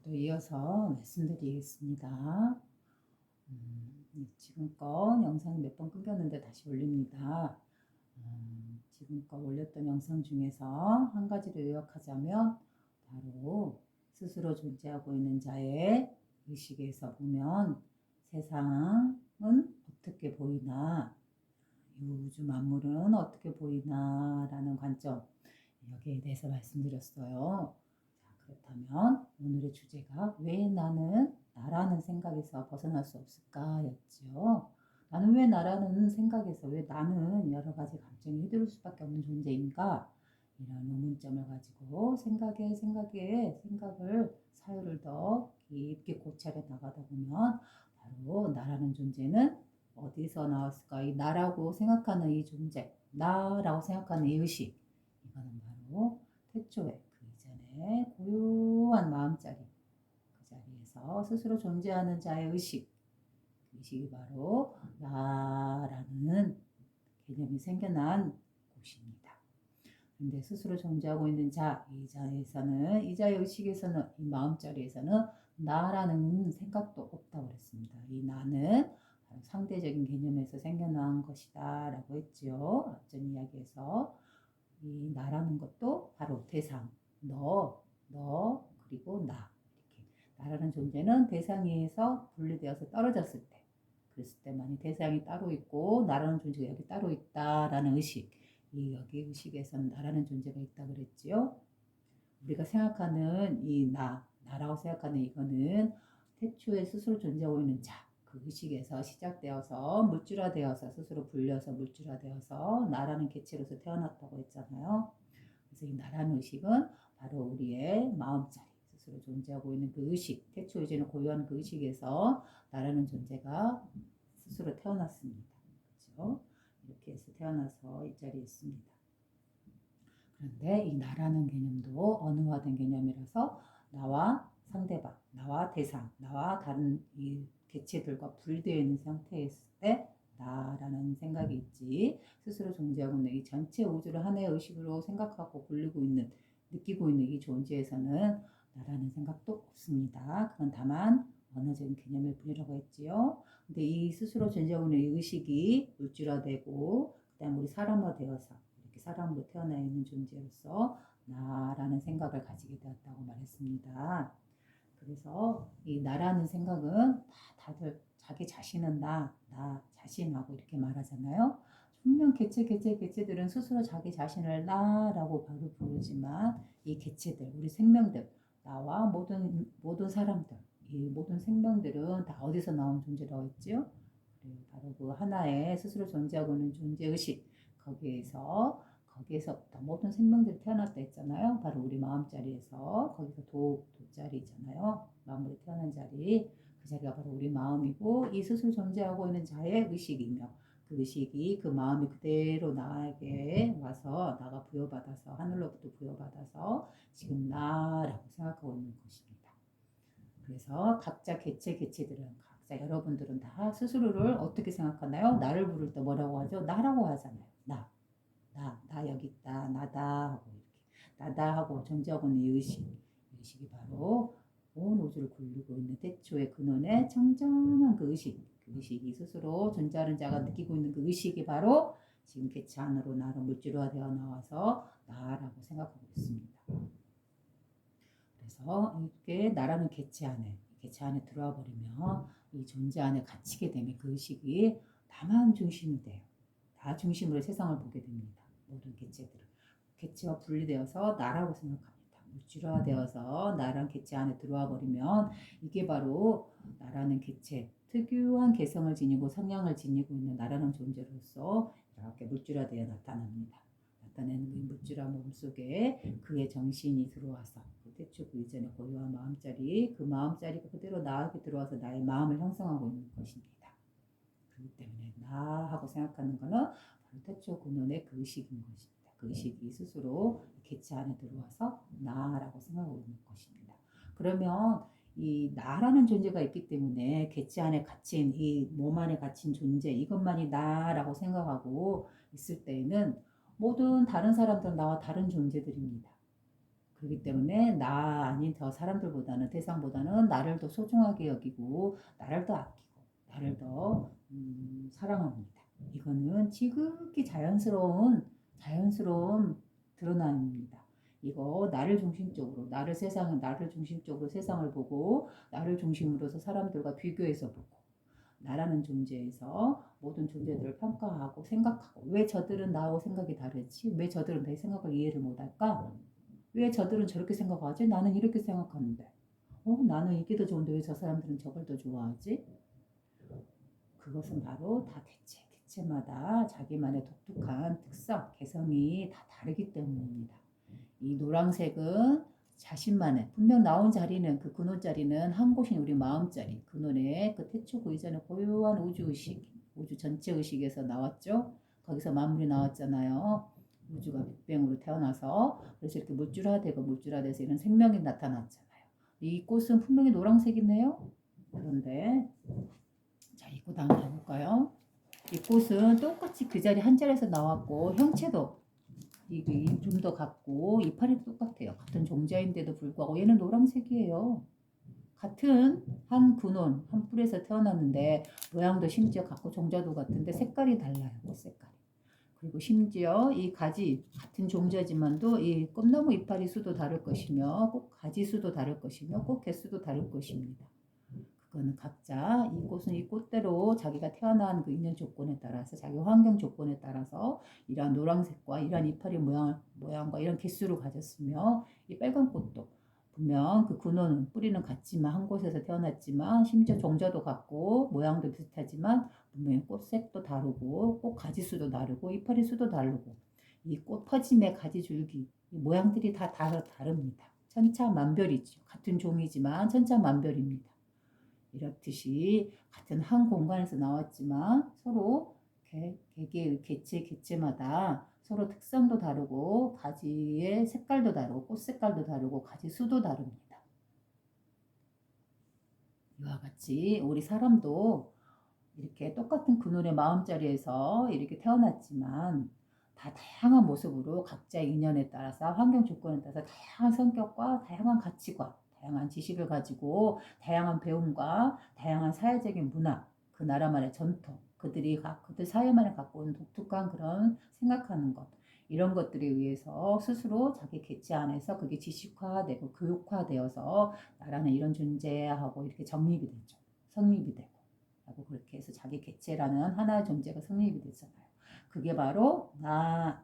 또 이어서 말씀드리겠습니다. 지금껏 영상이 몇 번 끊겼는데 다시 올립니다. 지금껏 올렸던 영상 중에서 한 가지를 요약하자면 바로 스스로 존재하고 있는 자의 의식에서 보면 세상은 어떻게 보이나, 이 우주 만물은 어떻게 보이나 라는 관점, 여기에 대해서 말씀드렸어요. 그렇다면 오늘의 주제가 왜 나는 나라는 생각에서 벗어날 수 없을까 였죠. 나는 왜 나라는 생각에서 왜 나는 여러 가지 감정이 휘두를 수밖에 없는 존재인가, 이런 의문점을 가지고 생각을 사유를 더 깊게 고찰해 나가다 보면 바로 나라는 존재는 어디서 나왔을까. 이 나라고 생각하는 이 존재, 나라고 생각하는 이 의식, 이거는 바로 태초에 고요한 마음자리, 그 자리에서 스스로 존재하는 자의 의식, 그 의식이 바로 나라는 개념이 생겨난 곳입니다. 그런데 스스로 존재하고 있는 자, 이 자의 의식에서는, 이 마음자리에서는 나라는 생각도 없다고 그랬습니다. 이 나는 상대적인 개념에서 생겨난 것이다 라고 했죠. 앞전 이야기에서 이 나라는 것도 바로 대상, 너, 그리고 나. 이렇게. 나라는 존재는 대상에서 분리되어서 떨어졌을 때, 그랬을 때만이 대상이 따로 있고, 나라는 존재가 여기 따로 있다라는 의식. 여기 의식에서는 나라는 존재가 있다 그랬지요. 우리가 생각하는 이 나라고 생각하는 이거는 태초에 스스로 존재하고 있는 자, 그 의식에서 시작되어서 물질화되어서 스스로 불려서 물질화되어서 나라는 개체로서 태어났다고 했잖아요. 그래서 이 나라는 의식은 바로 우리의 마음자리, 스스로 존재하고 있는 그 의식, 태초 이제는 고유한 그 의식에서 나라는 존재가 스스로 태어났습니다. 그렇죠? 이렇게 해서 태어나서 이 자리에 있습니다. 그런데 이 나라는 개념도 언어화된 개념이라서 나와 상대방, 나와 대상, 나와 다른 이 개체들과 분리되어 있는 상태에 있을 때 나라는 생각이 있지, 스스로 존재하고 있는 이 전체 우주를 하나의 의식으로 생각하고 불리고 있는, 느끼고 있는 이 존재에서는 나라는 생각도 없습니다. 그건 다만 언어적인 개념일 뿐이라고 했지요. 근데 이 스스로 존재하고 있는 이 의식이 물질화되고 그다음 우리 사람화 되어서 이렇게 사람으로 태어나 있는 존재로서 나라는 생각을 가지게 되었다고 말했습니다. 그래서 이 나라는 생각은 다들 자기 자신은 나 자신하고 이렇게 말하잖아요. 분명 개체들은 스스로 자기 자신을 나라고 바로 부르지만 이 개체들, 우리 생명들, 나와 모든 사람들, 이 모든 생명들은 다 어디서 나온 존재라고 했지요? 바로 그 하나의 스스로 존재하고 있는 존재의식, 거기에서부터 모든 생명들이 태어났다 했잖아요. 바로 우리 마음자리에서, 거기서 도자리잖아요. 마음으로 태어난 자리, 그 자리가 바로 우리 마음이고, 이 스스로 존재하고 있는 자의 의식이며, 그 의식이, 그 마음이 그대로 나에게 와서, 나가 부여받아서, 하늘로부터 부여받아서 지금 나라고 생각하고 있는 것입니다. 그래서 각자 개체들은, 각자 여러분들은 다 스스로를 어떻게 생각하나요? 나를 부를 때 뭐라고 하죠? 나라고 하잖아요. 나 여기 있다, 나다 하고, 이렇게 나다 하고 존재하고 있는 의식이 바로 온 우주를 굴리고 있는 태초의 근원의 청정한 그 의식이 스스로 존재하는 자가 느끼고 있는 그 의식이 바로 지금 개체 안으로 나로 물질화되어 나와서 나라고 생각하고 있습니다. 그래서 이렇게 나라는 개체 안에 들어와 버리면, 이 존재 안에 갇히게 되면 그 의식이 나만 중심이 돼요. 나 중심으로 세상을 보게 됩니다. 모든 개체와 분리되어서 나라고 생각합니다. 물질화되어서 나란 개체 안에 들어와 버리면 이게 바로 나라는 개체 특유한 개성을 지니고 성향을 지니고 있는 나라는 존재로서 이렇게 물질화되어 나타내는 그 물질화 몸속에 그의 정신이 들어와서 그 태초 그 이전의 고유한 마음자리, 그 마음자리가 그대로 나에게 들어와서 나의 마음을 형성하고 있는 것입니다. 그렇기 때문에 나하고 생각하는 것은 바로 태초 근원의 그 의식인 것입니다. 그 의식이 스스로 개체 안에 들어와서 나라고 생각하고 있는 것입니다. 그러면 이 나라는 존재가 있기 때문에 개체 안에 갇힌, 이 몸 안에 갇힌 존재, 이것만이 나라고 생각하고 있을 때에는 모든 다른 사람들은 나와 다른 존재들입니다. 그렇기 때문에 나 아닌 더 사람들보다는 대상보다는 나를 더 소중하게 여기고 나를 더 아끼고 나를 더 사랑합니다. 이거는 지극히 자연스러운 드러남입니다. 이거 나를 중심적으로 나를 중심적으로 세상을 보고 나를 중심으로서 사람들과 비교해서 보고 나라는 존재에서 모든 존재들을 평가하고 생각하고 왜 저들은 나하고 생각이 다르지? 왜 저들은 내 생각을 이해를 못할까? 왜 저들은 저렇게 생각하지? 나는 이렇게 생각하는데. 나는 이게 더 좋은데 왜 저 사람들은 저걸 더 좋아하지? 그것은 바로 다 개체마다 자기만의 독특한 특성, 개성이 다 다르기 때문입니다. 이 노란색은 자신만의 분명 나온 자리는 그 근원 자리는 한 곳인 우리 마음 자리 근원의 그 태초 그 이전의 고요한 우주 의식 우주 전체 의식에서 나왔죠. 거기서 만물이 나왔잖아요. 우주가 빅뱅으로 태어나서 그래서 이렇게 물줄화돼서 이런 생명이 나타났잖아요. 이 꽃은 분명히 노란색이네요. 그런데 자, 이 꽃 한번 봐볼까요? 이 꽃은 똑같이 그 자리 한 자리에서 나왔고 형체도 좀 더 같고 이파리도 똑같아요. 같은 종자인데도 불구하고 얘는 노란색이에요. 같은 한 근원, 한 뿔에서 태어났는데 모양도 심지어 같고 종자도 같은데 색깔이 달라요. 꽃 색깔이. 그리고 심지어 이 가지 같은 종자지만도 이 꽃나무 이파리 수도 다를 것이며 꽃 가지 수도 다를 것이며 꽃 개수도 다를 것입니다. 그거는 각자 이 꽃은 이 꽃대로 자기가 태어난 그 인연 조건에 따라서 자기 환경 조건에 따라서 이러한 노란색과 이러한 이파리 모양과 이런 개수를 가졌으며 이 빨간 꽃도 분명 그 근원은 뿌리는 같지만 한 곳에서 태어났지만 심지어 종자도 같고 모양도 비슷하지만 분명히 꽃색도 다르고 꽃 가지수도 다르고 이파리 수도 다르고 이 꽃 퍼짐의 가지 줄기 모양들이 다 다릅니다. 천차만별이죠. 같은 종이지만 천차만별입니다. 이렇듯이 같은 한 공간에서 나왔지만 서로 개체마다 서로 특성도 다르고 가지의 색깔도 다르고 꽃 색깔도 다르고 가지 수도 다릅니다. 이와 같이 우리 사람도 이렇게 똑같은 그늘의 마음자리에서 이렇게 태어났지만 다 다양한 모습으로 각자의 인연에 따라서 환경 조건에 따라서 다양한 성격과 다양한 가치관, 다양한 지식을 가지고 다양한 배움과 다양한 사회적인 문화, 그 나라만의 전통, 그들 사회만에 갖고 온 독특한 그런 생각하는 것 이런 것들에 의해서 스스로 자기 개체 안에서 그게 지식화되고 교육화되어서 나라는 이런 존재하고 이렇게 정립이 되죠. 성립이 되고. 라고 그렇게 해서 자기 개체라는 하나의 존재가 성립이 되잖아요. 그게 바로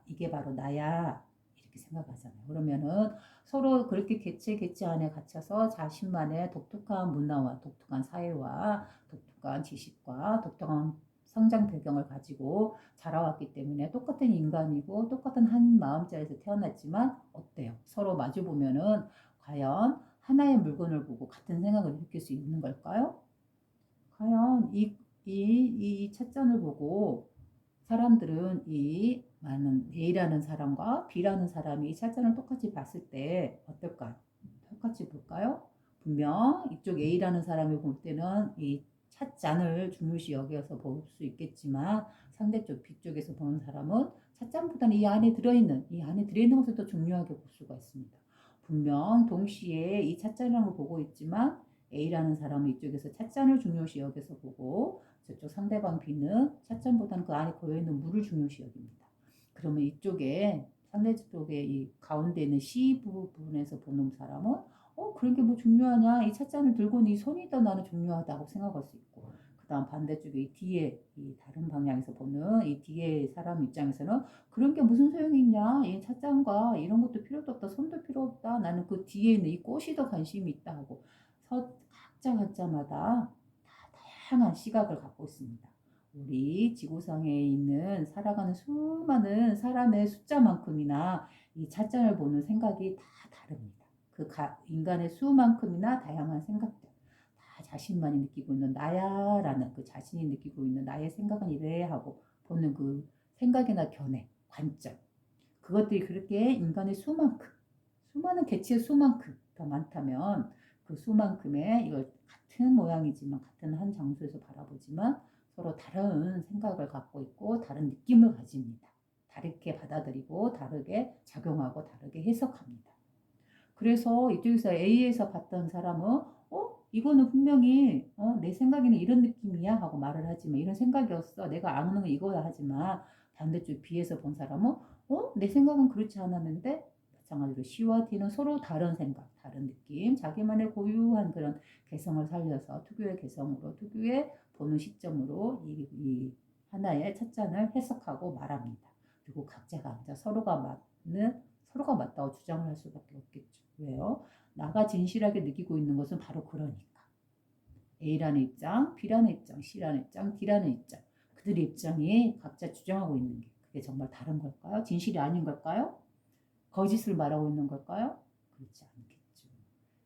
이게 바로 나야. 이렇게 생각하잖아요. 그러면은 서로 그렇게 개체 안에 갇혀서 자신만의 독특한 문화와 독특한 사회와 독특한 지식과 독특한 성장 배경을 가지고 자라왔기 때문에 똑같은 인간이고 똑같은 한 마음자리에서 태어났지만 어때요? 서로 마주 보면은 과연 하나의 물건을 보고 같은 생각을 느낄 수 있는 걸까요? 과연 이 찻잔을 보고 사람들은 이 많은 A라는 사람과 B라는 사람이 이 찻잔을 똑같이 봤을 때 어떨까요? 똑같이 볼까요? 분명 이쪽 A라는 사람이 볼 때는 이 찻잔을 중요시 여겨서 볼 수 있겠지만 상대쪽 B쪽에서 보는 사람은 찻잔보다는 이 안에 들어있는 것을 더 중요하게 볼 수가 있습니다. 분명 동시에 이 찻잔이라는 걸 보고 있지만 A라는 사람은 이쪽에서 찻잔을 중요시 여겨서 보고 저쪽 상대방 B는 찻잔보다는 그 안에 고여있는 물을 중요시 여깁니다. 그러면 이쪽에 상대쪽에 이 가운데 있는 C 부분에서 보는 사람은 그런 게 뭐 중요하냐? 이 찻잔을 들고 이 손이 더 나는 중요하다고 생각할 수 있고 그 다음 반대쪽에 이 뒤에 이 다른 방향에서 보는 이 뒤에 사람 입장에서는 그런 게 무슨 소용이 있냐? 이 찻잔과 이런 것도 필요도 없다. 손도 필요 없다. 나는 그 뒤에 있는 이 꽃이 더 관심이 있다 하고 각자마다 다 다양한 시각을 갖고 있습니다. 우리 지구상에 있는 살아가는 수많은 사람의 숫자만큼이나 이 찻잔을 보는 생각이 다 다릅니다. 인간의 수만큼이나 다양한 생각들, 다 자신만이 느끼고 있는 나야라는 그 자신이 느끼고 있는 나의 생각은 이래 하고 보는 그 생각이나 견해, 관점, 그것들이 그렇게 인간의 수많은 개체의 수만큼 더 많다면 그 수만큼의 이걸 같은 모양이지만 같은 한 장소에서 바라보지만 서로 다른 생각을 갖고 있고 다른 느낌을 가집니다. 다르게 받아들이고 다르게 작용하고 다르게 해석합니다. 그래서 이쪽에서 A에서 봤던 사람은 이거는 분명히 내 생각에는 이런 느낌이야 하고 말을 하지만 이런 생각이었어. 내가 아는 건 이거야 하지만 반대쪽 B에서 본 사람은 내 생각은 그렇지 않았는데 마찬가지로 C와 D는 서로 다른 생각, 다른 느낌, 자기만의 고유한 그런 개성을 살려서 특유의 개성으로 특유의 보는 시점으로 이 하나의 첫 잔을 해석하고 말합니다. 그리고 각자가 이제 서로가 맞다고 주장을 할 수밖에 없겠죠. 왜요? 나가 진실하게 느끼고 있는 것은 바로 그러니까. A라는 입장, B라는 입장, C라는 입장, D라는 입장. 그들의 입장이 각자 주장하고 있는 게 그게 정말 다른 걸까요? 진실이 아닌 걸까요? 거짓을 말하고 있는 걸까요? 그렇지 않겠죠.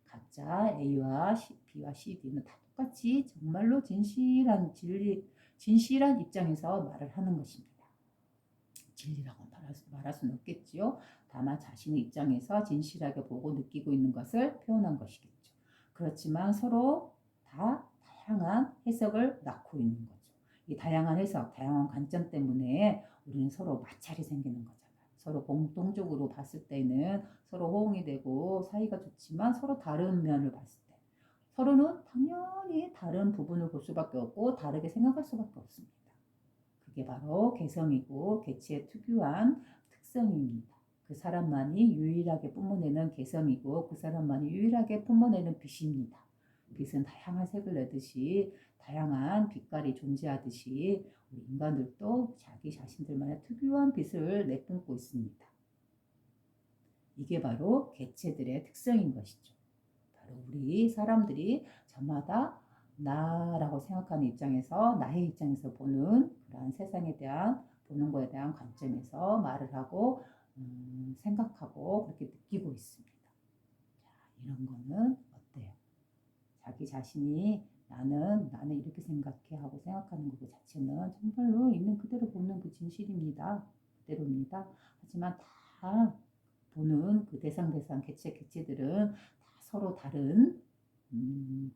각자 A와 B와 C, D는 다 똑같이 정말로 진실한 입장에서 말을 하는 것입니다. 진리라고 말할 수는 없겠지요. 다만 자신의 입장에서 진실하게 보고 느끼고 있는 것을 표현한 것이겠죠. 그렇지만 서로 다 다양한 해석을 낳고 있는 거죠. 이 다양한 해석, 다양한 관점 때문에 우리는 서로 마찰이 생기는 거잖아요. 서로 공통적으로 봤을 때는 서로 호응이 되고 사이가 좋지만 서로 다른 면을 봤을 때 서로는 당연히 다른 부분을 볼 수밖에 없고 다르게 생각할 수밖에 없습니다. 그게 바로 개성이고 개체의 특유한 특성입니다. 그 사람만이 유일하게 뿜어내는 개성이고 그 사람만이 유일하게 뿜어내는 빛입니다. 빛은 다양한 색을 내듯이 다양한 빛깔이 존재하듯이 우리 인간들도 자기 자신들만의 특유한 빛을 내뿜고 있습니다. 이게 바로 개체들의 특성인 것이죠. 바로 우리 사람들이 저마다 나라고 생각하는 입장에서 나의 입장에서 보는 그러한 세상에 대한 보는 거에 대한 관점에서 말을 하고 생각하고 그렇게 느끼고 있습니다. 자, 이런 거는 어때요? 자기 자신이 나는 이렇게 생각해 하고 생각하는 것 자체는 정말로 있는 그대로 보는 그 진실입니다. 그대로입니다. 하지만 다 보는 그 대상 개체들은 다 서로 다른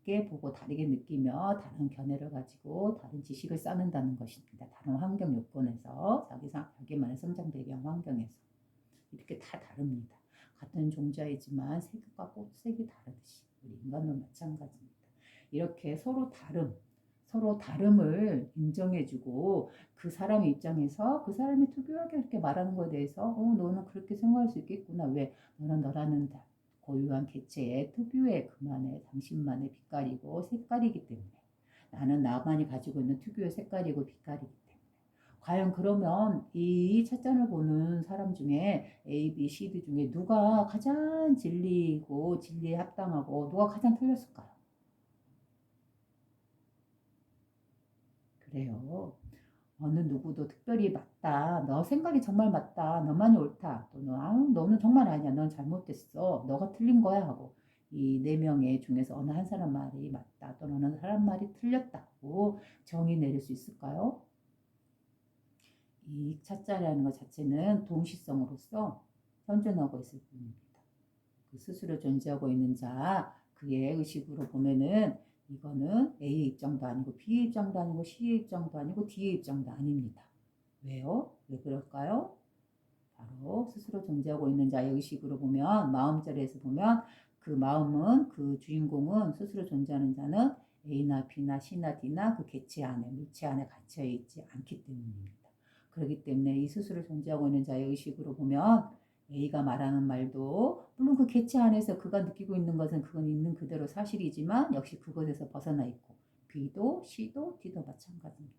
게 보고 다르게 느끼며 다른 견해를 가지고 다른 지식을 쌓는다는 것입니다. 다른 환경 요건에서 자기만의 성장 배경 환경에서 이렇게 다 다릅니다. 같은 종자이지만 색과 꽃색이 다르듯이 우리 인간도 마찬가지입니다. 이렇게 서로 다름을 인정해주고 그 사람의 입장에서 그 사람이 특유하게 이렇게 말하는 것에 대해서 너는 그렇게 생각할 수 있겠구나. 왜? 너라는 고유한 개체의 특유의 그만의 당신만의 빛깔이고 색깔이기 때문에 나는 나만이 가지고 있는 특유의 색깔이고 빛깔이기 때문에 과연 그러면 이 찻잔을 보는 사람 중에 A, B, C, D 중에 누가 가장 진리고 진리에 합당하고 누가 가장 틀렸을까요? 그래요. 어느 누구도 특별히 맞다. 너 생각이 정말 맞다. 너만이 옳다. 또는 너는 정말 아니야. 넌 잘못됐어. 너가 틀린 거야 하고 이 네 명의 중에서 어느 한 사람 말이 맞다. 또는 어느 사람 말이 틀렸다고 정의 내릴 수 있을까요? 이 차자라는 것 자체는 동시성으로서 현존하고 있을 뿐입니다. 그 스스로 존재하고 있는 자, 그의 의식으로 보면은 이거는 A의 입장도 아니고 B의 입장도 아니고 C의 입장도 아니고 D의 입장도 아닙니다. 왜요? 왜 그럴까요? 바로 스스로 존재하고 있는 자의 의식으로 보면 마음자리에서 보면 그 마음은 그 주인공은 스스로 존재하는 자는 A나 B나 C나 D나 그 개체 안에 물체 안에 갇혀 있지 않기 때문입니다. 그렇기 때문에 이 스스로 존재하고 있는 자의 의식으로 보면 A가 말하는 말도 물론 그 개체 안에서 그가 느끼고 있는 것은 그건 있는 그대로 사실이지만 역시 그것에서 벗어나 있고 B도 C도 D도 마찬가지입니다.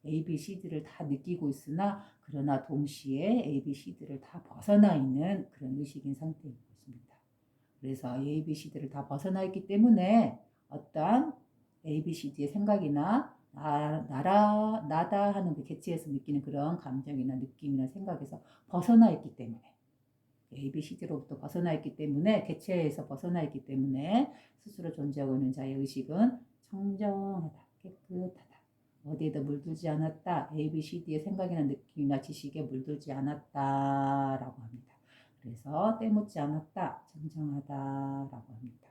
A, B, C, D를 다 느끼고 있으나 그러나 동시에 A, B, C, D를 다 벗어나 있는 그런 의식인 상태인 것입니다. 그래서 A, B, C, D를 다 벗어나 있기 때문에 어떠한 A, B, C, D의 생각이나 나다 하는 그 개체에서 느끼는 그런 감정이나 느낌이나 생각에서 벗어나 있기 때문에 A, B, C, D로부터 벗어나 있기 때문에 개체에서 벗어나 있기 때문에 스스로 존재하고 있는 자의 의식은 청정하다, 깨끗하다. 어디에도 물들지 않았다. A, B, C, D의 생각이나 느낌이나 지식에 물들지 않았다라고 합니다. 그래서 때묻지 않았다, 청정하다라고 합니다.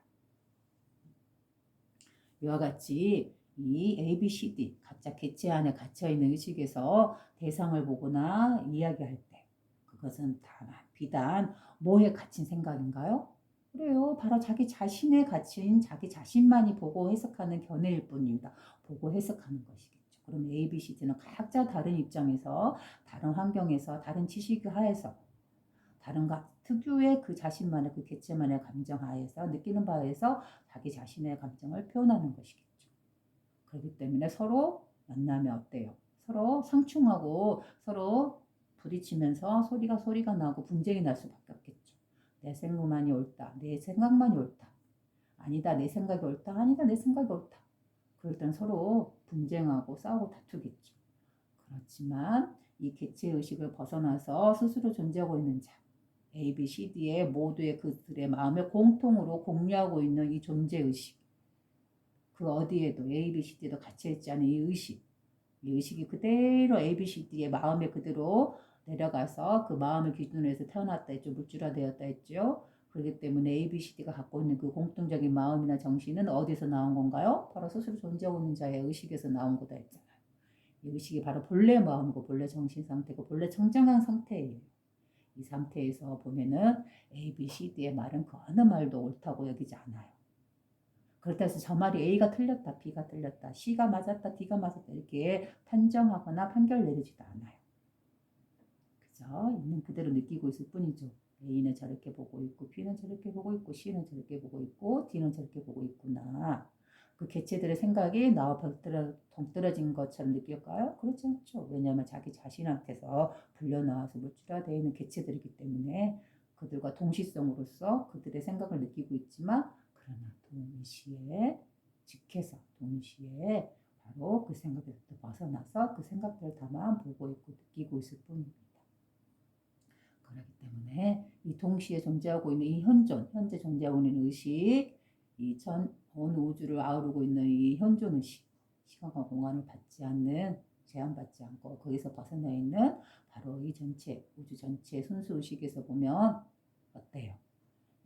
이와 같이 이 A, B, C, D 각자 개체 안에 갇혀있는 의식에서 대상을 보거나 이야기할 때 그것은 다만 비단 뭐에 갇힌 생각인가요? 그래요. 바로 자기 자신의 가치인 자기 자신만이 보고 해석하는 견해일 뿐입니다. 보고 해석하는 것이겠죠. 그럼 A, B, C, D는 각자 다른 입장에서, 다른 환경에서, 다른 지식 하에서, 다른 특유의 그 자신만의 그 개체만의 감정 하에서 느끼는 바에서 자기 자신의 감정을 표현하는 것이겠죠. 그렇기 때문에 서로 만나면 어때요? 서로 상충하고 서로 부딪히면서 소리가 나고 분쟁이 날 수밖에 없겠죠. 내 생각만이 옳다. 내 생각만이 옳다. 아니다. 내 생각이 옳다. 아니다. 내 생각이 옳다. 그럴 땐 서로 분쟁하고 싸우고 다투겠죠. 그렇지만 이 개체의식을 벗어나서 스스로 존재하고 있는 자, A, B, C, D의 모두의 그들의 마음에 공통으로 공유하고 있는 이 존재의식, 그 어디에도 A, B, C, D도 갇혀있지 않은 이 의식, 이 의식이 그대로 A, B, C, D의 마음에 그대로 내려가서 그 마음을 기준으로 해서 태어났다 했죠. 물질화되었다 했죠. 그렇기 때문에 A, B, C, D가 갖고 있는 그 공통적인 마음이나 정신은 어디서 나온 건가요? 바로 스스로 존재하고 있는 자의 의식에서 나온 거다 했잖아요. 이 의식이 바로 본래 마음이고 본래 정신 상태고 본래 청정한 상태예요. 이 상태에서 보면은 A, B, C, D의 말은 그 어느 말도 옳다고 여기지 않아요. 그렇다 해서 저 말이 A가 틀렸다, B가 틀렸다, C가 맞았다, D가 맞았다 이렇게 판정하거나 판결 내리지도 않아요. 그죠? 있는 그대로 느끼고 있을 뿐이죠. A는 저렇게 보고 있고 B는 저렇게 보고 있고 C는 저렇게 보고 있고 D는 저렇게 보고 있구나. 그 개체들의 생각이 나와 동떨어진 것처럼 느낄까요? 그렇지 않죠. 왜냐하면 자기 자신한테서 불려나와서 물질화되어 있는 개체들이기 때문에 그들과 동시성으로서 그들의 생각을 느끼고 있지만 그러나 동시에 직해서 동시에 바로 그 생각에서 벗어나서 그 생각들을 다만 보고 있고 느끼고 있을 뿐입니다. 그렇기 때문에 이 동시에 존재하고 있는 이 현재 존재하고 있는 의식, 이 어느 우주를 아우르고 있는 이 현존 의식, 시간과 공간을 받지 않는, 제한받지 않고 거기서 벗어나 있는 바로 이 전체, 우주 전체 순수 의식에서 보면 어때요?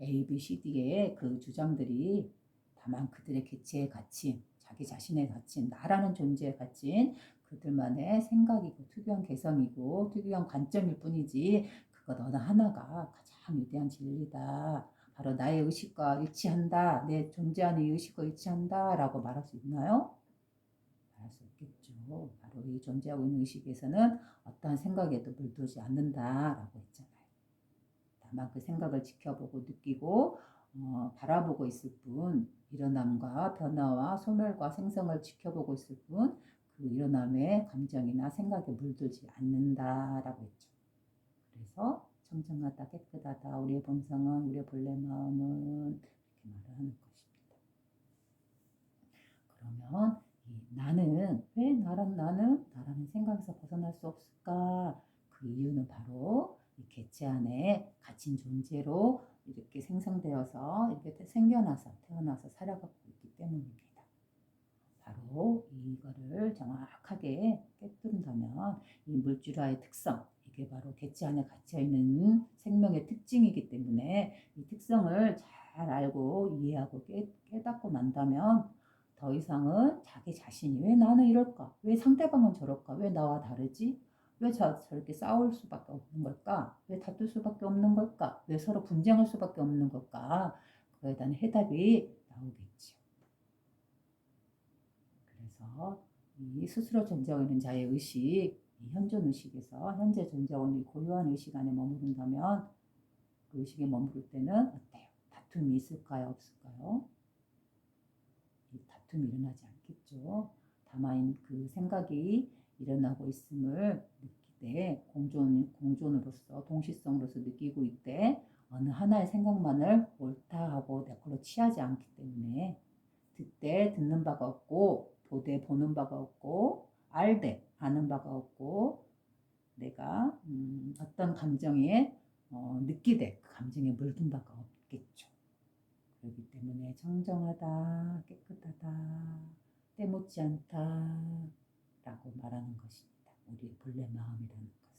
A, B, C, D의 그 주장들이 다만 그들의 개체의 가치, 자기 자신의 가치, 나라는 존재의 가치, 그들만의 생각이고 특유한 개성이고 특유한 관점일 뿐이지 그것 어느 하나가 가장 위대한 진리다. 바로 나의 의식과 일치한다. 내 존재하는 의식과 일치한다. 라고 말할 수 있나요? 말할 수 없겠죠. 바로 이 존재하고 있는 의식에서는 어떠한 생각에도 물들지 않는다라고 했잖아요. 다만 그 생각을 지켜보고 느끼고 바라보고 있을 뿐, 일어남과 변화와 소멸과 생성을 지켜보고 있을 뿐, 그 일어남의 감정이나 생각에 물들지 않는다라고 했죠. 그래서 청정하다, 깨끗하다, 우리의 본성은, 우리의 본래 마음은 이렇게 말을 하는 것입니다. 그러면 이 나는, 왜 나라는 생각에서 벗어날 수 없을까? 그 이유는 바로 이 개체 안에 갇힌 존재로 이렇게 생성되어서 이렇게 생겨나서 태어나서 살아가고 있기 때문입니다. 바로 이거를 정확하게 깨뜨린다면 이 물질화의 특성, 이게 바로 개체 안에 갇혀 있는 생명의 특징이기 때문에 이 특성을 잘 알고 이해하고 깨닫고 난다면 더 이상은 자기 자신이 왜 나는 이럴까? 왜 상대방은 저럴까? 왜 나와 다르지? 왜 저렇게 싸울 수밖에 없는 걸까? 왜 다툴 수밖에 없는 걸까? 왜 서로 분쟁할 수밖에 없는 걸까? 그거에 대한 해답이 나오겠죠. 그래서 이 스스로 존재하고 있는 자의 의식, 이 현존 의식에서 현재 존재하고 있는 고유한 의식 안에 머무른다면 그 의식에 머무를 때는 어때요? 다툼이 있을까요? 없을까요? 이 다툼이 일어나지 않겠죠. 다만 그 생각이 일어나고 있음을 느끼되 공존으로서 동시성으로서 느끼고 있되 어느 하나의 생각만을 옳다 하고 내 걸로 취하지 않기 때문에 듣되 듣는 바가 없고 보되 보는 바가 없고 알되 아는 바가 없고 내가 어떤 감정에 느끼되 그 감정에 물든 바가 없겠죠. 그렇기 때문에 청정하다, 깨끗하다, 때묻지 않다 라고 말하는 것입니다. 우리의 본래 마음이라는 것은.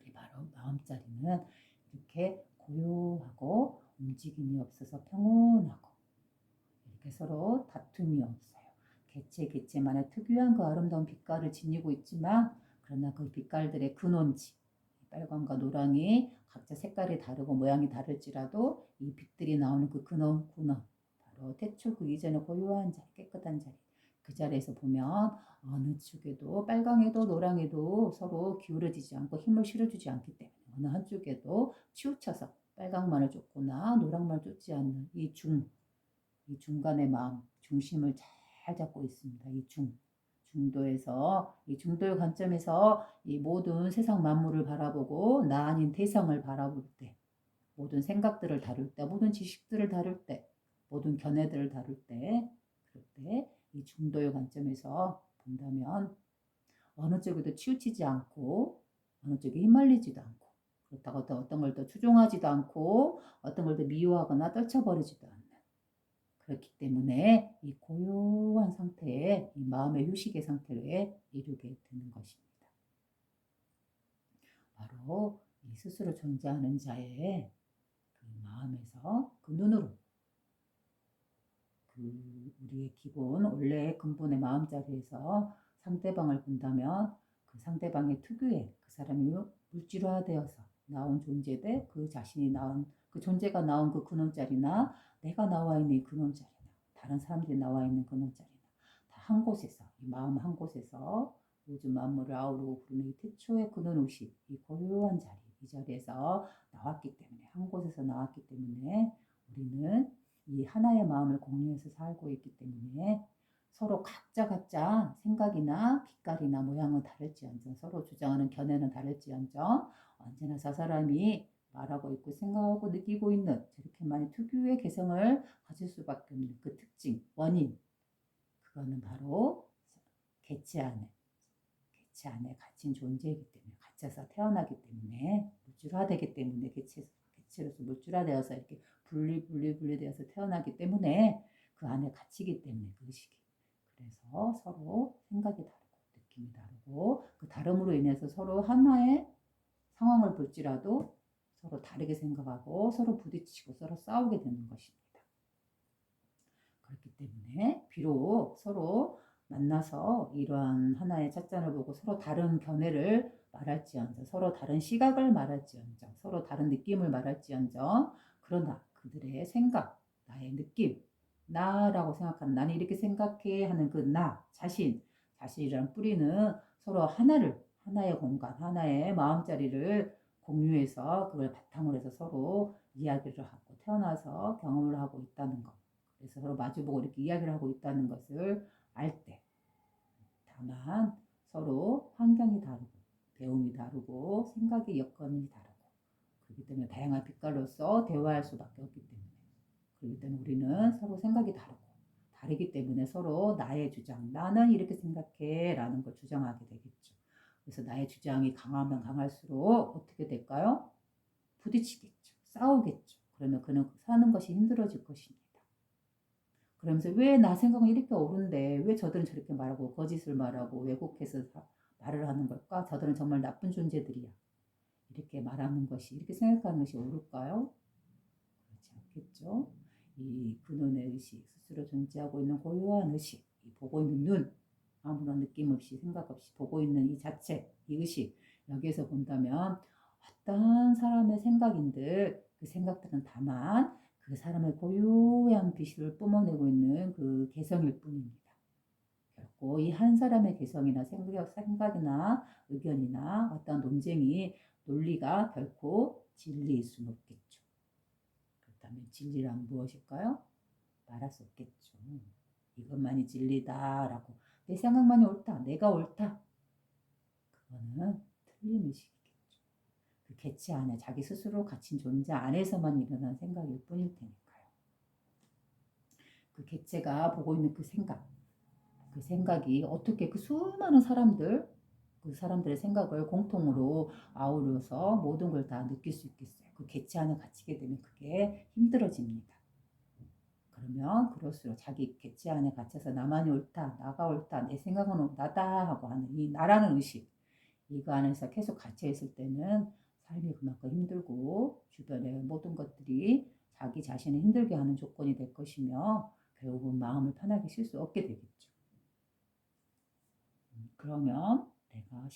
우리 바로 마음자리는 이렇게 고요하고 움직임이 없어서 평온하고 이렇게 서로 다툼이 없어요. 개체만의 특유한 그 아름다운 빛깔을 지니고 있지만 그러나 그 빛깔들의 근원지, 빨강과 노랑이 각자 색깔이 다르고 모양이 다를지라도 이 빛들이 나오는 그 근원, 바로 태초 그 이전의 고요한 자리, 깨끗한 자리, 그 자리에서 보면 어느 축에도 빨강에도 노랑에도 서로 기울어지지 않고 힘을 실어주지 않기 때문에 어느 한쪽에도 치우쳐서 빨강만을 쫓거나 노랑만을 쫓지 않는 이 중간의 마음, 중심을 잘 잡고 있습니다. 이 중도에서, 이 중도의 관점에서 이 모든 세상 만물을 바라보고 나 아닌 대상을 바라볼 때, 모든 생각들을 다룰 때, 모든 지식들을 다룰 때, 모든 견해들을 다룰 때, 그럴 때 이 중도의 관점에서 본다면 어느 쪽에도 치우치지 않고 어느 쪽에 휘말리지도 않고 그렇다고 어떤 걸 더 추종하지도 않고 어떤 걸 더 미워하거나 떨쳐버리지도 않는 그렇기 때문에 이 고요한 상태에 이 마음의 휴식의 상태에 이르게 되는 것입니다. 바로 이 스스로 존재하는 자의 그 마음에서 그 눈으로 그 우리의 기본 원래의 근본의 마음자리에서 상대방을 본다면 그 상대방의 특유의 그 사람이 물질화되어서 나온 존재대 그 자신이 나온 그 존재가 나온 그 근원자리나 내가 나와 있는 이 근원자리나 다른 사람들이 나와 있는 근원자리나 다 한 곳에서 이 마음 한 곳에서 우주 만물을 아우르고 부르는 이 태초의 근원의식 이 고요한 자리 이 자리에서 나왔기 때문에 한 곳에서 나왔기 때문에 우리는 이 하나의 마음을 공유해서 살고 있기 때문에 서로 각자 생각이나 빛깔이나 모양은 다를지언정 서로 주장하는 견해는 다를지언정 언제나 저 사람이 말하고 있고 생각하고 느끼고 있는 저렇게만이 특유의 개성을 가질 수밖에 없는 그 특징, 원인 그거는 바로 개체 안에 갇힌 존재이기 때문에 갇혀서 태어나기 때문에 물질화되기 때문에 개체로서 물질화되어서 이렇게 분리되어서 태어나기 때문에 그 안에 갇히기 때문에 그 의식이 그래서 서로 생각이 다르고 느낌이 다르고 그 다름으로 인해서 서로 하나의 상황을 볼지라도 서로 다르게 생각하고 서로 부딪히고 서로 싸우게 되는 것입니다. 그렇기 때문에 비록 서로 만나서 이러한 하나의 찻잔을 보고 서로 다른 견해를 말할지언정 서로 다른 시각을 말할지언정 서로 다른 느낌을 말할지언정 그러나 그들의 생각, 나의 느낌, 나라고 생각하는 나는 이렇게 생각해 하는 그 나, 자신이라는 뿌리는 서로 하나의 공간, 하나의 마음자리를 공유해서 그걸 바탕으로 해서 서로 이야기를 하고 태어나서 경험을 하고 있다는 것. 그래서 서로 마주보고 이렇게 이야기를 하고 있다는 것을 알 때, 다만 서로 환경이 다르고 배움이 다르고 생각의 여건이 다르고 그렇기 때문에 다양한 빛깔로서 대화할 수밖에 없기 때문에 그렇기 때문에 우리는 서로 생각이 다르기 때문에 서로 나의 주장, 나는 이렇게 생각해 라는 걸 주장하게 되겠죠. 그래서 나의 주장이 강하면 강할수록 어떻게 될까요? 부딪히겠죠. 싸우겠죠. 그러면 그는 사는 것이 힘들어질 것입니다. 그러면서 왜 나 생각은 이렇게 옳은데 왜 저들은 저렇게 말하고 거짓을 말하고 왜곡해서 말을 하는 걸까? 저들은 정말 나쁜 존재들이야. 이렇게 말하는 것이 이렇게 생각하는 것이 옳을까요? 그렇지 않겠죠. 이 근원의 의식, 스스로 존재하고 있는 고요한 의식, 이 보고 있는 눈, 아무런 느낌 없이 생각 없이 보고 있는 이 자체, 이 의식 여기에서 본다면 어떤 사람의 생각인들 그 생각들은 다만 그 사람의 고요한 빛을 뿜어내고 있는 그 개성일 뿐입니다. 결코 이 한 사람의 개성이나 생각이나 의견이나 어떤 논리가 결코 진리일 수는 없겠죠. 그렇다면 진리란 무엇일까요? 말할 수 없겠죠. 이것만이 진리다라고 내 생각만이 옳다, 내가 옳다. 그거는 틀린 의식이겠죠. 그 개체 안에 자기 스스로 갇힌 존재 안에서만 일어난 생각일 뿐일 테니까요. 그 개체가 보고 있는 그 생각이 어떻게 그 수많은 그 사람들의 생각을 공통으로 아우러서 모든 걸 다 느낄 수 있겠어요. 그 개체 안에 갇히게 되면 그게 힘들어집니다. 그러면 그럴수록 자기 개체 안에 갇혀서 나만이 옳다, 나가 옳다, 내 생각은 나다 하고 하는 이 나라는 의식 이거 안에서 계속 갇혀 있을 때는 삶이 그만큼 힘들고 주변의 모든 것들이 자기 자신을 힘들게 하는 조건이 될 것이며 결국은 마음을 편하게 쉴 수 없게 되겠죠. 그러면 내가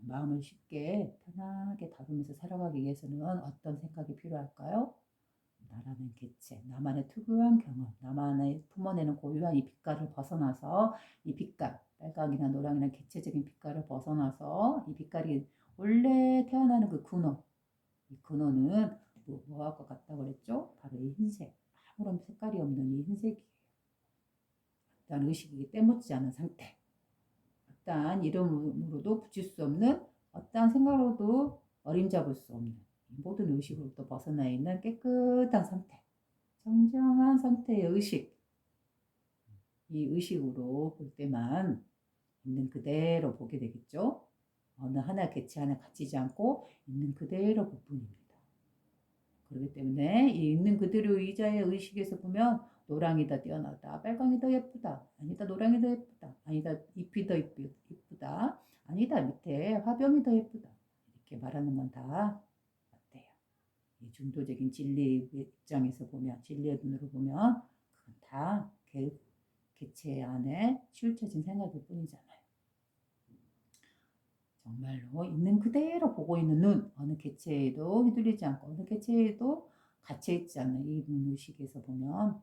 마음을 쉽게 편하게 다루면서 살아가기 위해서는 어떤 생각이 필요할까요? 나라는 개체, 나만의 특유한 경험, 나만의 품어내는 고유한 이 빛깔을 벗어나서 이 빛깔, 빨강이나 노랑이나 개체적인 빛깔을 벗어나서 이 빛깔이 원래 태어나는 그 근원, 이 근원은 뭐할 것 같다고 그랬죠? 바로 이 흰색, 아무런 색깔이 없는 이 흰색이에요. 어떤 의식이 때묻지 않은 상태, 어떠한 이름으로도 붙일 수 없는, 어떠한 생각으로도 어림잡을 수 없는 모든 의식으로부터 벗어나 있는 깨끗한 상태, 정정한 상태의 의식. 이 의식으로 볼 때만 있는 그대로 보게 되겠죠. 어느 하나 개체 하나 갇히지 않고 있는 그대로 볼 뿐입니다. 그렇기 때문에 이 있는 그대로 의자의 의식에서 보면 노랑이 더 뛰어나다, 빨강이 더 예쁘다, 아니다 노랑이 더 예쁘다, 아니다 잎이 더 예쁘다, 아니다 밑에 화병이 더 예쁘다, 이렇게 말하는 건 다 어때요? 이 중도적인 진리의 입장에서 보면, 진리의 눈으로 보면 그건 다 개체 안에 치우쳐진 생각일 뿐이잖아요. 정말로 있는 그대로 보고 있는 눈, 어느 개체에도 휘둘리지 않고 어느 개체에도 갇혀있지 않는 이 눈의식에서 보면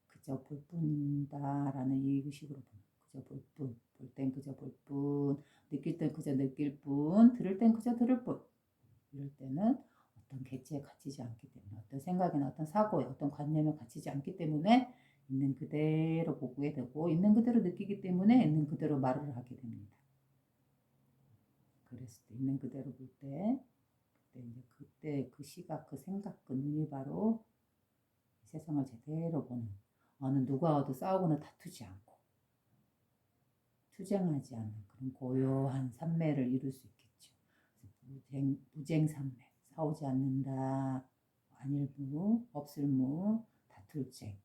그저 볼 뿐이다라는 이 의식으로 보면 그저 볼 뿐, 볼 땐 그저 볼 뿐, 느낄 땐 그저 느낄 뿐, 들을 땐 그저 들을 뿐. 이럴 때는 어떤 개체에 갇히지 않기 때문에, 어떤 생각이나 어떤 사고에 어떤 관념에 갇히지 않기 때문에 있는 그대로 보게 되고 있는 그대로 느끼기 때문에 있는 그대로 말을 하게 됩니다. 그랬을 때 있는 그대로 볼 때, 그때 그 시각, 그 생각, 그 눈이 바로 세상을 제대로 보는, 어느 누구와도 싸우거나 다투지 않고 투쟁하지 않는 그런 고요한 삼매를 이룰 수 있겠죠. 무쟁삼매, 싸우지 않는다, 안일무, 없을무, 다툴쟁,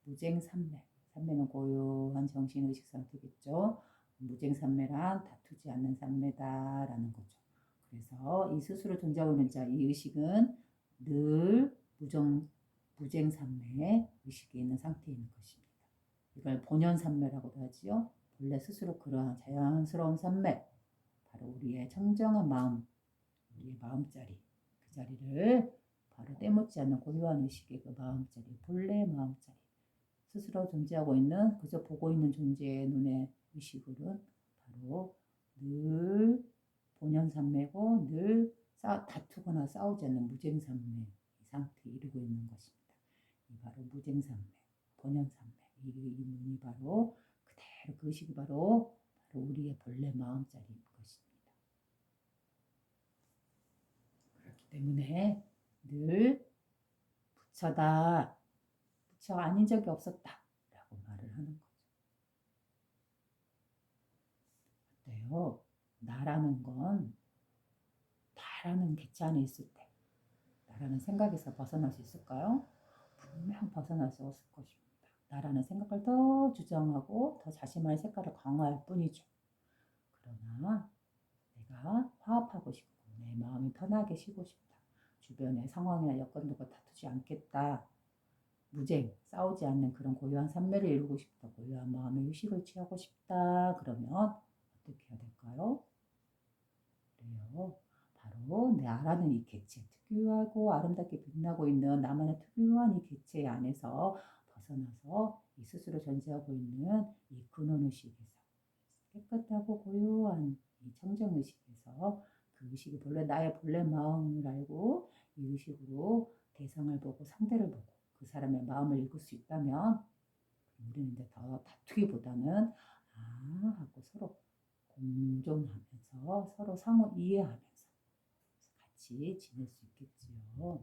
무쟁삼매. 삼매는 고요한 정신의식 상태겠죠. 무쟁삼매란 다투지 않는 삼매다라는 거죠. 그래서 이 스스로 존재하고 있는 자, 이 의식은 늘 무쟁삼매의 의식이 있는 상태인 것입니다. 이걸 본연삼매라고도 하지요. 본래 스스로 그러한 자연스러운 삼매, 바로 우리의 청정한 마음, 우리의 마음자리, 그 자리를 바로 때묻지 않는 고유한 의식의 그 마음자리, 본래의 마음자리, 스스로 존재하고 있는, 그저 보고 있는 존재의 눈의 의식으로는 바로 늘 본연삼매고 늘 다투거나 싸우지 않는 무쟁삼매 상태에 이르고 있는 것입니다. 이 바로 무쟁삼매, 본연삼매, 이 눈이 바로 그대로 그 의식이 바로 우리의 본래 마음자리인 것입니다. 그렇기 때문에 늘 부처다, 부처 아닌 적이 없었다 라고 말을 하는 거죠. 어때요? 나라는 건 나라는 개체 안에 있을 때 나라는 생각에서 벗어날 수 있을까요? 분명 벗어날 수 없을 것입니다. 나라는 생각을 더 주장하고 더 자신만의 색깔을 강화할 뿐이죠. 그러나 내가 화합하고 싶고 내 마음이 편하게 쉬고 싶다. 주변의 상황이나 여건들과 다투지 않겠다. 무쟁, 싸우지 않는 그런 고요한 삼매를 이루고 싶다. 고요한 마음의 휴식을 취하고 싶다. 그러면 어떻게 해야 될까요? 그래요. 바로 나라는 이 개체, 특유하고 아름답게 빛나고 있는 나만의 특유한 이 개체 안에서 벗어나서 이 스스로 존재하고 있는 이 근원의식에서 깨끗하고 고요한 이 청정의식에서 그 의식이 본래 나의 본래 마음을 알고 이 의식으로 대상을 보고 상대를 보고 그 사람의 마음을 읽을 수 있다면 우리는 이제 더 다투기보다는 하고 서로 공존하면서 서로 상호 이해하면서 같이 지낼 수 있겠지요.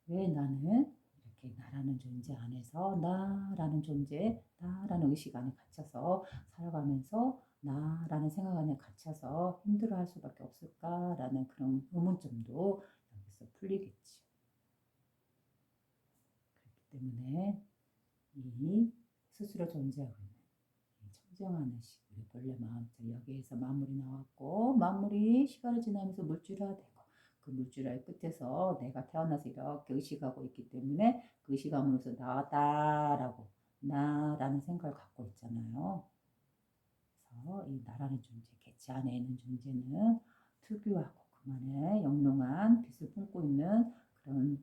왜 나는 이렇게 나라는 존재 안에서 나라는 존재, 나라는 의식 안에 갇혀서 살아가면서 나라는 생각 안에 갇혀서 힘들어할 수밖에 없을까라는 그런 의문점도 여기서 풀리겠지요. 그렇기 때문에 이 스스로 존재하고 있는 청정한 의식, 우리 본래 마음자리, 여기에서 만물이 나왔고 만물이 시간을 지나면서 물질화되고 그 물질화의 끝에서 내가 태어나서 이렇게 의식하고 있기 때문에 그 의식함으로써 나다라고 나라는 생각을 갖고 있잖아요. 그래서 이 나라는 존재, 개체 안에 있는 존재는 특유하고 그만의 영롱한 빛을 품고 있는 그런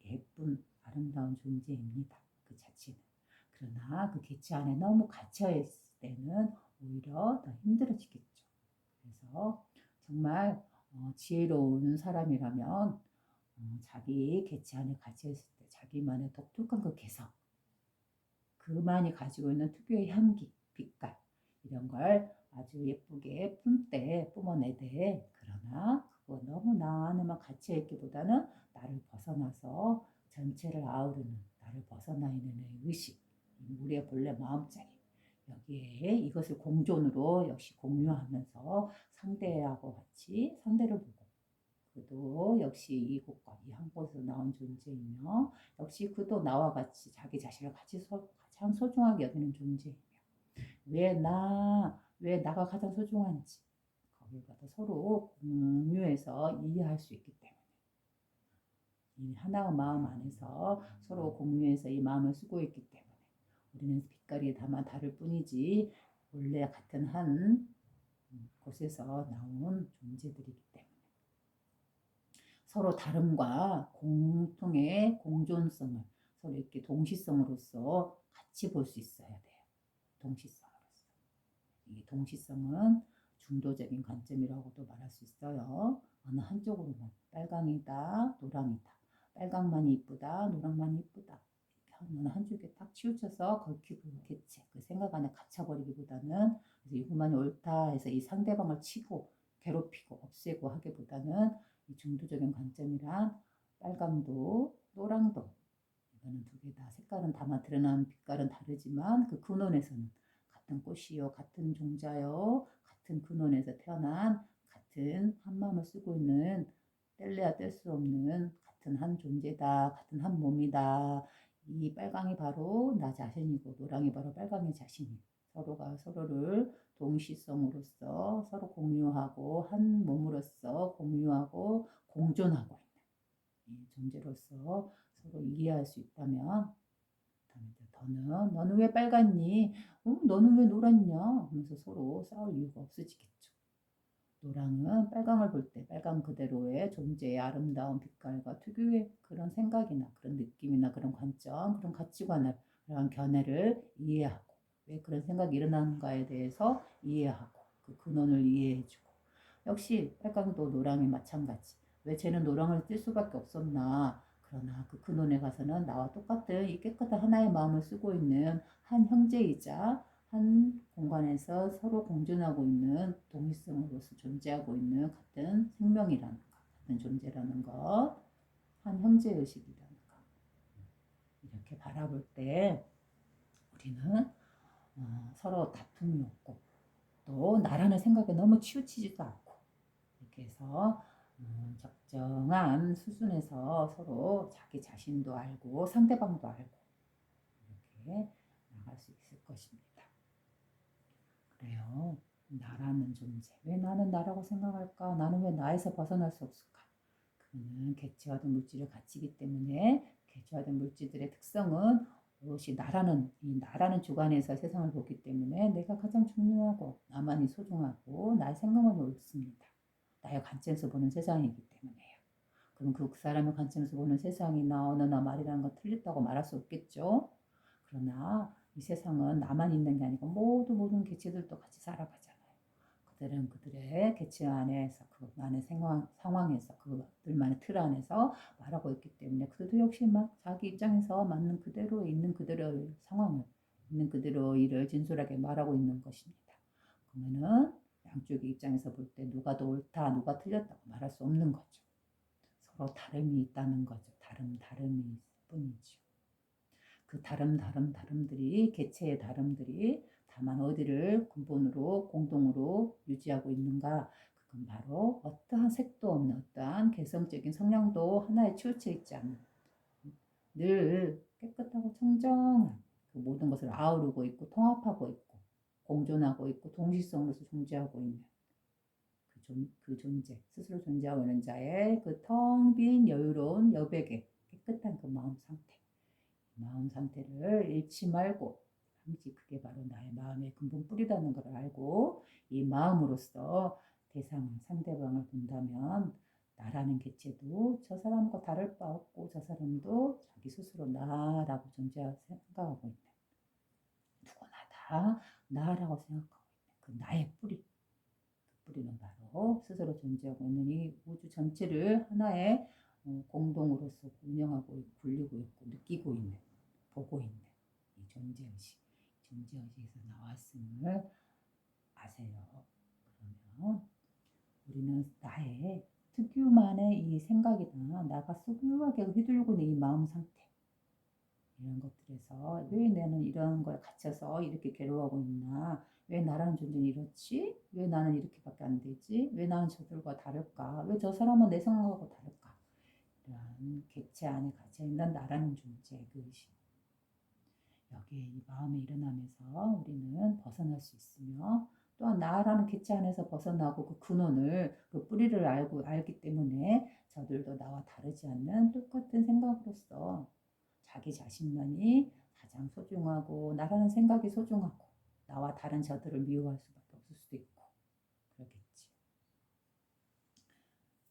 예쁜 아름다운 존재입니다. 그 자체는. 그러나 그 개체 안에 너무 갇혀 있을 때는 오히려 더 힘들어지겠죠. 그래서 정말 지혜로운 사람이라면 자기 개체 안에 갇혀 있을 때 자기만의 독특한 그 개성, 그만이 가지고 있는 특유의 향기, 빛깔 이런 걸 아주 예쁘게 뿜어내되, 그러나 그거 너무 나 안에만 갇혀 있기보다는 나를 벗어나서 전체를 아우르는, 나를 벗어나 있는 의식, 우리의 본래 마음자리, 여기에 이것을 공존으로 역시 공유하면서 상대하고 같이 상대를 보고, 그도 역시 이곳과 이 한 곳에서 나온 존재이며 역시 그도 나와 같이 자기 자신을 같이 가장 소중하게 여기는 존재이며, 왜 나가 가장 소중한지 거기에 가서 서로 공유해서 이해할 수 있기 때문에, 이 하나의 마음 안에서 서로 공유해서 이 마음을 쓰고 있기 때문에 우리는 빛깔이 다만 다를 뿐이지 원래 같은 한 곳에서 나온 존재들이기 때문에 서로 다름과 공통의 공존성을 서로 이렇게 동시성으로서 같이 볼 수 있어야 돼요. 동시성으로서. 이 동시성은 중도적인 관점이라고도 말할 수 있어요. 어느 한쪽으로만 빨강이다, 노랑이다. 빨강만이 이쁘다, 노랑만이 이쁘다. 어느 한쪽에 딱 치우쳐서 그 개체, 그 생각 안에 갇혀버리기보다는, 그래서 이것만이 옳다 해서 이 상대방을 치고 괴롭히고 없애고 하기보다는 이 중도적인 관점이란 빨강도 노랑도, 이거는 두 개 다 색깔은 다만 드러나는 빛깔은 다르지만 그 근원에서는 같은 꽃이요, 같은 종자요, 같은 근원에서 태어난 같은 한 마음을 쓰고 있는 뗄래야 뗄 수 없는 같은 한 존재다, 같은 한 몸이다. 이 빨강이 바로 나 자신이고 노랑이 바로 빨강의 자신이, 서로가 서로를 동시성으로서 서로 공유하고 한 몸으로서 공유하고 공존하고 있는 이 존재로서 서로 이해할 수 있다면, 너는 왜 빨갛니? 너는 왜 노랗냐? 하면서 서로 싸울 이유가 없어지겠죠. 노랑은 빨강을 볼 때 빨강 그대로의 존재의 아름다운 빛깔과 특유의 그런 생각이나 그런 느낌이나 그런 관점, 그런 가치관을, 그런 견해를 이해하고 왜 그런 생각이 일어나는가에 대해서 이해하고 그 근원을 이해해주고, 역시 빨강도 노랑이 마찬가지. 왜 쟤는 노랑을 띌 수밖에 없었나? 그러나 그 근원에 가서는 나와 똑같은 이 깨끗한 하나의 마음을 쓰고 있는 한 형제이자 한 공간에서 서로 공존하고 있는 동일성으로서 존재하고 있는 같은 생명이라는 것, 같은 존재라는 것, 한 형제의식이라는 것, 이렇게 바라볼 때 우리는 서로 다툼이 없고 또 나라는 생각에 너무 치우치지도 않고, 이렇게 해서 적정한 수준에서 서로 자기 자신도 알고 상대방도 알고 이렇게 나갈 수 있을 것입니다. 그래요. 나라는 존재. 왜 나는 나라고 생각할까? 나는 왜 나에서 벗어날 수 없을까? 그는 개체화된 물질을 가치기 때문에 개체화된 물질들의 특성은 오롯이 나라는 주관에서 세상을 보기 때문에 내가 가장 중요하고 나만이 소중하고 나의 생각만이 옳습니다. 나의 관점에서 보는 세상이기 때문에요. 그럼 그 사람의 관점에서 보는 세상이나 언어나 말이라는 건 틀렸다고 말할 수 없겠죠. 그러나 이 세상은 나만 있는 게 아니고 모든 개체들도 같이 살아가잖아요. 그들은 그들의 개체 안에서 그만의 상황에서 그들만의 틀 안에서 말하고 있기 때문에 그들도 역시 막 자기 입장에서 맞는 그대로 있는 그대로의 상황을 있는 그대로 일을 진솔하게 말하고 있는 것입니다. 그러면은 양쪽의 입장에서 볼 때 누가 더 옳다, 누가 틀렸다고 말할 수 없는 거죠. 서로 다름이 있다는 거죠. 다름이 뿐이죠. 그 다름들이, 개체의 다름들이 다만 어디를 근본으로 공동으로 유지하고 있는가? 그건 바로 어떠한 색도 없는, 어떠한 개성적인 성향도 하나에 치우쳐 있지 않는, 늘 깨끗하고 청정한 그 모든 것을 아우르고 있고 통합하고 있고 공존하고 있고 동시성으로서 존재하고 있는 그 존재, 스스로 존재하고 있는 자의 그 텅 빈 여유로운 여백의 깨끗한 그 마음 상태, 마음 상태를 잃지 말고 항시 그게 바로 나의 마음의 근본 뿌리라는 걸 알고 이 마음으로써 대상을 상대방을 본다면 나라는 개체도 저 사람과 다를 바 없고 저 사람도 자기 스스로 나라고 생각하고 있는 누구나 다 나라고 생각하고 있는 그 나의 뿌리 그 뿌리는 바로 스스로 존재하고 있는 이 우주 전체를 하나의 공동으로서 운영하고 있고 굴리고 있고 느끼고 있는 보고 있는 이 존재의식 존재의식에서 나왔음을 아세요. 그러면 우리는 나의 특유만의 이 생각이나 나가 소규하게 휘둘고 있는 이 마음 상태 이런 것들에서 왜 나는 이런 거에 갇혀서 이렇게 괴로워하고 있나 왜 나라는 존재는 이렇지 왜 나는 이렇게밖에 안 되지 왜 나는 저들과 다를까 왜 저 사람은 내 생각하고 다를까 이런 객체 안에 갇혀있는 나라는 존재 그 의식 여기에 이 마음이 일어나면서 우리는 벗어날 수 있으며 또한 나라는 객체 안에서 벗어나고 그 근원을 그 뿌리를 알기 때문에 저들도 나와 다르지 않는 똑같은 생각으로서 자기 자신만이 가장 소중하고 나라는 생각이 소중하고 나와 다른 저들을 미워할 수밖에 없을 수도 있고 그러겠지.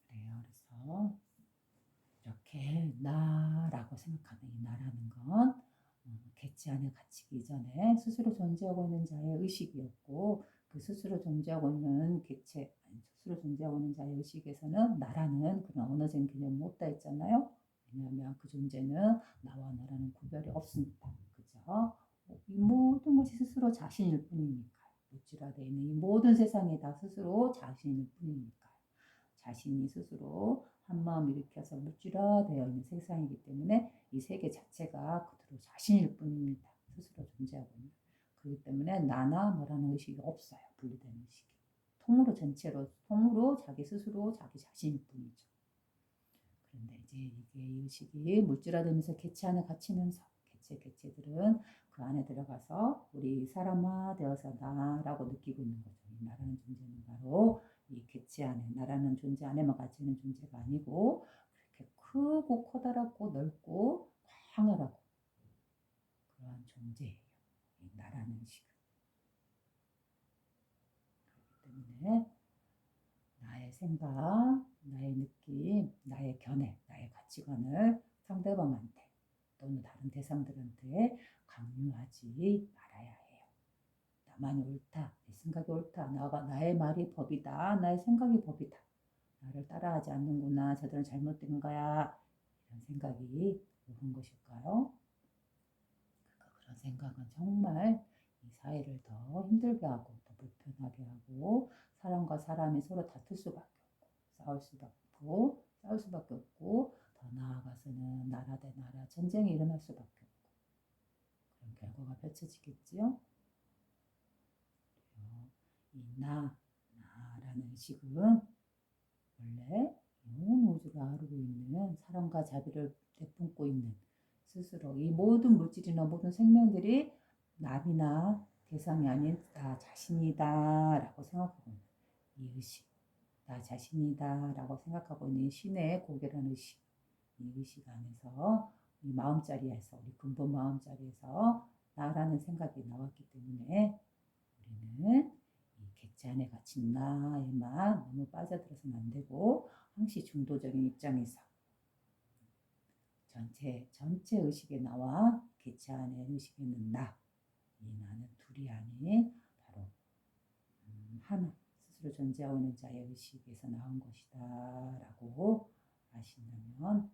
그래요. 그래서 이렇게 나라고 생각하는 이 나라는 건 객체 안에 갇히기 전에 스스로 존재하고 있는 자의 의식이었고 그 스스로 존재하고 있는 객체 스스로 존재하고 있는 자의 의식에서는 나라는 그런 언어적인 개념이 없다 했잖아요. 왜냐하면 그 존재는 나와 나라는 구별이 없으니까 그죠? 이 모든 것이 스스로 자신일 뿐이니까요. 무찌라되어 있는 이 모든 세상이 다 스스로 자신일 뿐이니까요. 자신이 스스로 한마음 일으켜서 물질화되어 있는 세상이기 때문에 이 세계 자체가 그대로 자신일 뿐입니다. 스스로 존재하고 있는. 그렇기 때문에 나나 너라는 의식이 없어요. 분리된 의식이. 통으로 전체로 통으로 자기 스스로 자기 자신일 뿐이죠. 그런데 이제 이게 이 의식이 물질화되면서 객체 안에 갇히면서 객체들은 그 안에 들어가서 우리 사람화되어서 나라고 느끼고 있는 거죠. 이 나라는 존재는 바로 이 객체 안에 나라는 존재 안에만 갇히는 존재가 아니고 그렇게 크고 커다랗고 넓고 광활하고 그러한 존재예요. 이 나라는 의식은. 그렇기 때문에 나의 생각, 나의 느낌, 나의 견해, 나의 가치관을 상대방한테 또는 다른 대상들한테 강요하지 말아야 해요. 나만이 옳다, 내 생각이 옳다, 나의 말이 법이다, 나의 생각이 법이다. 나를 따라하지 않는구나, 저들은 잘못된 거야. 이런 생각이 옳은 것일까요? 그런 생각은 정말 이 사회를 더 힘들게 하고 더 불편하게 하고 사람과 사람이 서로 다툴 수밖에 없고 싸울 수밖에 없고 더 나아가서는 나라 대 나라 전쟁이 일어날 수밖에 없고 그런 결과가 펼쳐지겠지요. 이 나라는 의식은 원래 온 우주를 아우르고 있는 사랑과 자비를 내뿜고 있는 스스로 이 모든 물질이나 모든 생명들이 남이나 대상이 아닌 나 자신이다 라고 생각하고 있는 이 의식 나 자신이다 라고 생각하고 있는 신의 고결한 의식 이 의식 안에서 이 마음자리에서 우리 근본 마음자리에서 나라는 생각이 나왔기 때문에 우리는 이 객체 안에 갇힌 나에만 너무 빠져들어서는 안 되고 항시 중도적인 입장에서 전체 의식에 나와 객체 안에 의식에 있는 이 나는 둘이 아닌 바로 하나 스스로 존재하고 있는 자의 의식에서 나온 것이다 라고 아신다면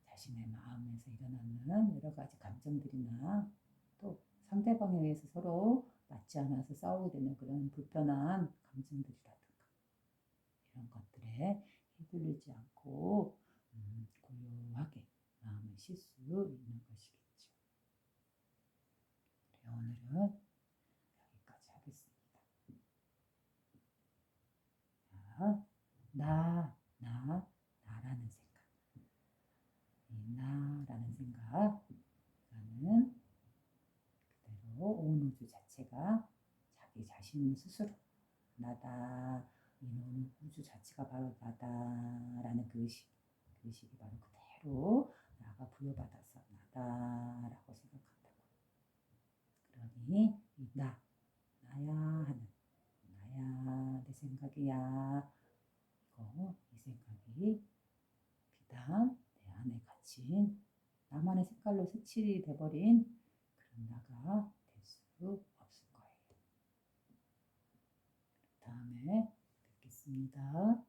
자신의 마음에서 일어나는 여러 가지 감정들이나 또 상대방에 의해서 서로 맞지 않아서 싸우게 되는 그런 불편한 감정들이라든가 이런 것들에 휘둘리지 않고 고요하게 마음을 쉴 수 있는 것이겠죠. 그래, 오늘은 여기까지 하겠습니다. 자, 나라는 생각. 이 나라는 생각. 나는 그대로 온 우주 자체가 자기 자신 스스로 나다. 이 우주 자체가 바로 나다라는 그 의식이 바로 그대로 나가 부여받아서 나다라고 생각한다고. 나야 하는 나야 내 생각이야 이 생각이 비단 내 안에 갇힌 나만의 색깔로 색칠이 돼버린 그런 나가 될 수 없을 거예요. 다음에 뵙겠습니다.